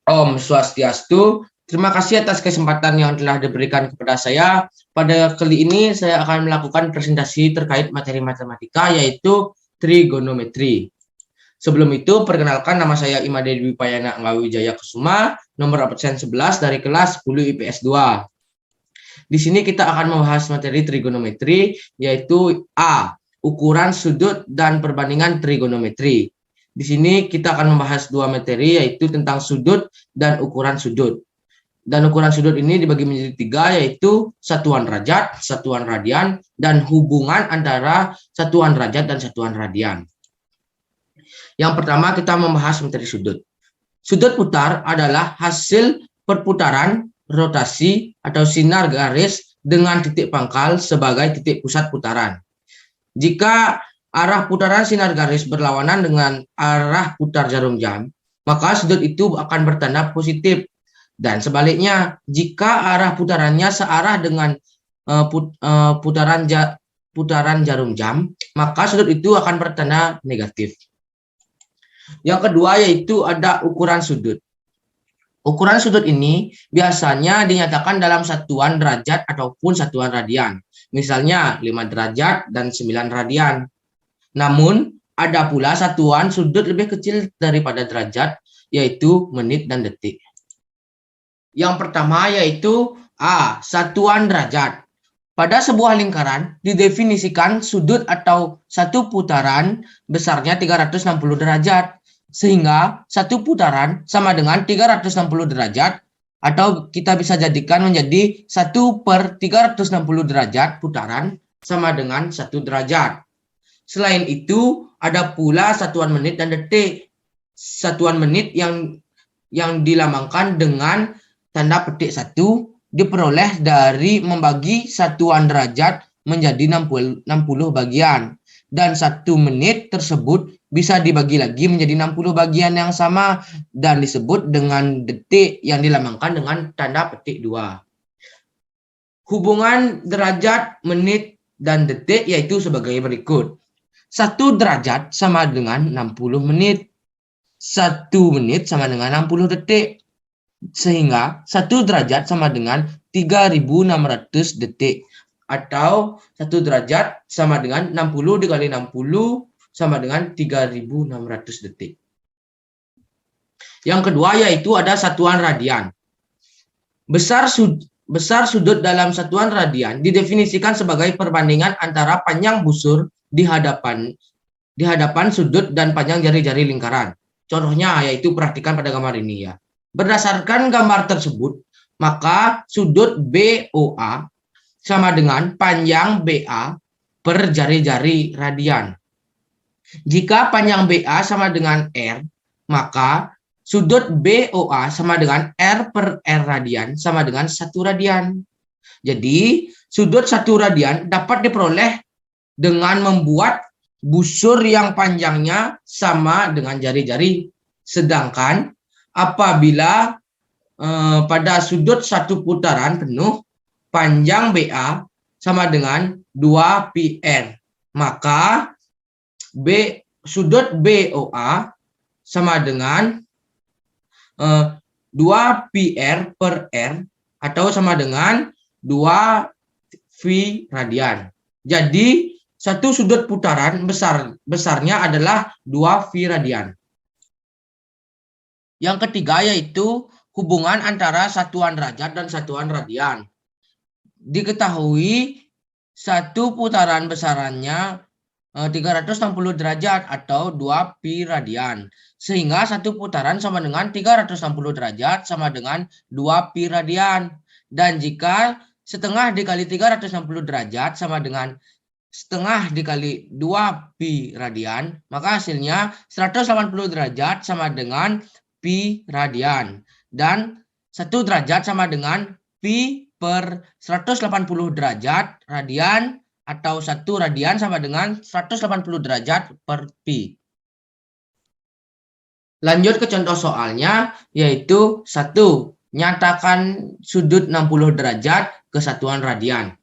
Om Swastiastu. Terima kasih atas kesempatan yang telah diberikan kepada saya. Pada kali ini saya akan melakukan presentasi terkait materi matematika yaitu trigonometri. Sebelum itu, perkenalkan nama saya Imade Dwi Payana Ngawijaya Kusuma, nomor absen 11 dari kelas 10 IPS 2. Di sini kita akan membahas materi trigonometri yaitu A. Ukuran sudut dan perbandingan trigonometri. Di sini kita akan membahas dua materi yaitu tentang sudut dan ukuran sudut. Dan ukuran sudut ini dibagi menjadi tiga yaitu satuan derajat, satuan radian, dan hubungan antara satuan derajat dan satuan radian. Yang pertama kita membahas materi sudut. Sudut putar adalah hasil perputaran rotasi atau sinar garis dengan titik pangkal sebagai titik pusat putaran. Jika arah putaran sinar garis berlawanan dengan arah putar jarum jam, maka sudut itu akan bertanda positif. Dan sebaliknya, jika arah putarannya searah dengan putaran jarum jam, maka sudut itu akan bertanda negatif. Yang kedua yaitu ada ukuran sudut. Ukuran sudut ini biasanya dinyatakan dalam satuan derajat ataupun satuan radian. Misalnya 5 derajat dan 9 radian. Namun, ada pula satuan sudut lebih kecil daripada derajat, yaitu menit dan detik. Yang pertama yaitu A. Satuan derajat. Pada sebuah lingkaran didefinisikan sudut atau satu putaran besarnya 360 derajat. Sehingga satu putaran sama dengan 360 derajat atau kita bisa jadikan menjadi 1/360 derajat putaran sama dengan 1 derajat. Selain itu, ada pula satuan menit dan detik. Satuan menit yang dilambangkan dengan tanda petik 1 diperoleh dari membagi satuan derajat menjadi 60 bagian. Dan 1 menit tersebut bisa dibagi lagi menjadi 60 bagian yang sama dan disebut dengan detik yang dilambangkan dengan tanda petik 2. Hubungan derajat, menit, dan detik yaitu sebagai berikut. 1 derajat sama dengan 60 menit. 1 menit sama dengan 60 detik. Sehingga 1 derajat sama dengan 3.600 detik. Atau 1 derajat sama dengan 60 dikali 60 sama dengan 3.600 detik. Yang kedua yaitu ada satuan radian. Besar sudut dalam satuan radian didefinisikan sebagai perbandingan antara panjang busur di hadapan sudut dan panjang jari-jari lingkaran. Contohnya yaitu perhatikan pada gambar ini ya. Berdasarkan gambar tersebut, maka sudut BOA sama dengan panjang BA per jari-jari radian. Jika panjang BA sama dengan R, maka sudut BOA sama dengan R per R radian sama dengan 1 radian. Jadi, sudut 1 radian dapat diperoleh dengan membuat busur yang panjangnya sama dengan jari-jari. Sedangkan apabila pada sudut 1 putaran penuh, panjang BA sama dengan 2 PR. Maka sudut BOA sama dengan 2 PR per R atau sama dengan 2 V radian. Jadi, satu sudut putaran besarnya adalah 2 V radian. Yang ketiga yaitu hubungan antara satuan derajat dan satuan radian. Diketahui satu putaran besarannya 360 derajat atau 2 pi radian. Sehingga satu putaran sama dengan 360 derajat sama dengan 2 pi radian. Dan jika setengah dikali 360 derajat sama dengan setengah dikali 2 pi radian, maka hasilnya 180 derajat sama dengan pi radian. Dan 1 derajat sama dengan pi per 180 derajat radian atau 1 radian sama dengan 180 derajat per pi. Lanjut ke contoh soalnya yaitu 1. Nyatakan sudut 60 derajat ke satuan radian.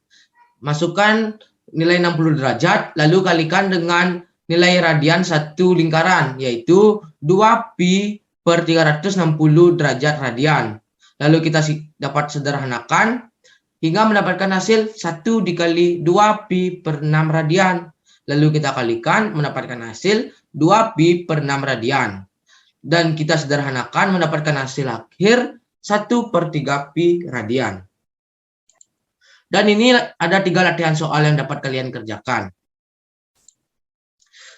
Masukkan nilai 60 derajat lalu kalikan dengan nilai radian satu lingkaran yaitu 2 pi per 360 derajat radian. Lalu kita dapat sederhanakan hingga mendapatkan hasil 1 dikali 2pi per 6 radian. Lalu kita kalikan mendapatkan hasil 2pi per 6 radian. Dan kita sederhanakan mendapatkan hasil akhir 1 per 3pi radian. Dan ini ada 3 latihan soal yang dapat kalian kerjakan.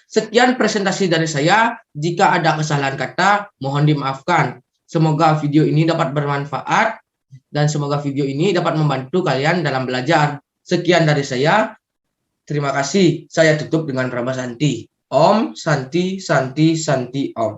Sekian presentasi dari saya. Jika ada kesalahan kata, mohon dimaafkan. Semoga video ini dapat bermanfaat dan semoga video ini dapat membantu kalian dalam belajar. Sekian dari saya. Terima kasih. Saya tutup dengan Prabha Santi. Om Santi Santi Santi Om.